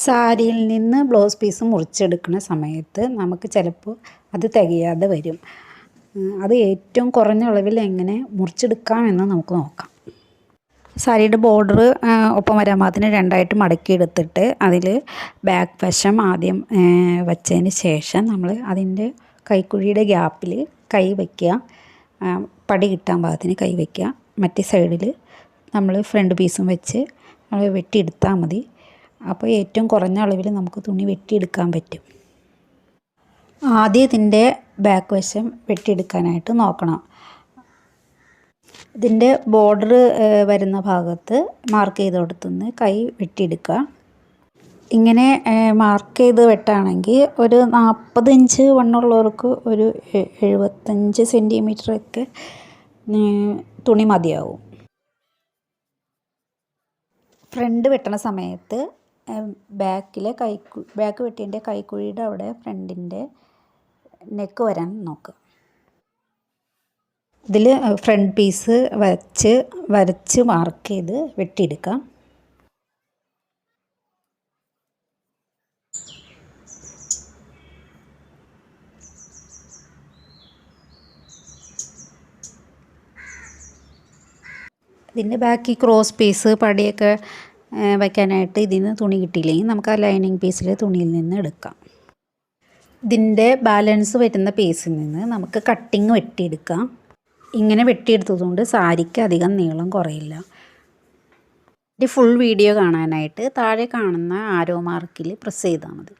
സാരിയിൽ നിന്ന് blouse piece മുറിച്ചെടുക്കുന്ന സമയത്ത് നമുക്ക് ചിലപ്പോൾ അത് തികയാതെ വരും. അത് ഏറ്റവും കുറഞ്ഞ അളവിൽ എങ്ങനെ മുറിച്ചെടുക്കാമെന്ന് നമുക്ക് നോക്കാം. സാരിയുടെ ബോർഡർ ഒപ്പം വരാൻ പാകത്തിന് രണ്ടായിട്ട് മടക്കിയെടുത്തിട്ട് അതിൽ ബാക്ക് വശം ആദ്യം വച്ചതിന് ശേഷം നമ്മൾ അതിൻ്റെ കൈക്കുഴിയുടെ ഗ്യാപ്പിൽ കൈ വയ്ക്കുക. പടി കിട്ടാൻ പാകത്തിന് കൈ വയ്ക്കുക. മറ്റേ സൈഡിൽ നമ്മൾ ഫ്രണ്ട് പീസും വെച്ച് നമ്മൾ വെട്ടിയെടുത്താൽ മതി. അപ്പോൾ ഏറ്റവും കുറഞ്ഞ അളവിൽ നമുക്ക് തുണി വെട്ടിയെടുക്കാൻ പറ്റും. ആദ്യം ഇതിൻ്റെ ബാക്ക് വശം വെട്ടിയെടുക്കാനായിട്ട് നോക്കണം. ഇതിൻ്റെ ബോർഡർ വരുന്ന ഭാഗത്ത് മാർക്ക് ചെയ്ത് കൊടുത്തുനിന്ന് കൈ വെട്ടിയെടുക്കുക. ഇങ്ങനെ മാർക്ക് ചെയ്ത് വെട്ടാണെങ്കിൽ ഒരു 40 ഇഞ്ച് വണ്ണമുള്ളവർക്ക് ഒരു 75 സെൻറ്റിമീറ്ററൊക്കെ തുണി മതിയാവും. ഫ്രണ്ട് വെട്ടണ സമയത്ത് ബാക്ക് വെട്ടിയതിൻ്റെ കൈക്കുഴിയുടെ അവിടെ ഫ്രണ്ടിൻ്റെ നെക്ക് വരാൻ നോക്കുക. ഇതിൽ ഫ്രണ്ട് പീസ് വരച്ച് മാർക്ക് ചെയ്ത് വെട്ടിയെടുക്കാം. ഇതിൻ്റെ ബാക്കി ക്രോസ് പീസ് പടിയൊക്കെ വയ്ക്കാനായിട്ട് ഇതിന് തുണി കിട്ടിയില്ലെങ്കിൽ നമുക്ക് ആ ലൈനിങ് പീസിലെ തുണിയിൽ നിന്ന് എടുക്കാം. ഇതിൻ്റെ ബാലൻസ് വരുന്ന പീസിൽ നിന്ന് നമുക്ക് കട്ടിങ് വെട്ടിയെടുക്കാം. ഇങ്ങനെ വെട്ടിയെടുത്തതുകൊണ്ട് സാരിക്ക് അധികം നീളം കുറയില്ല. ഈ ഫുൾ വീഡിയോ കാണാനായിട്ട് താഴെ കാണുന്ന ആരോ മാർക്കിൽ പ്രസ് ചെയ്താൽ മതി.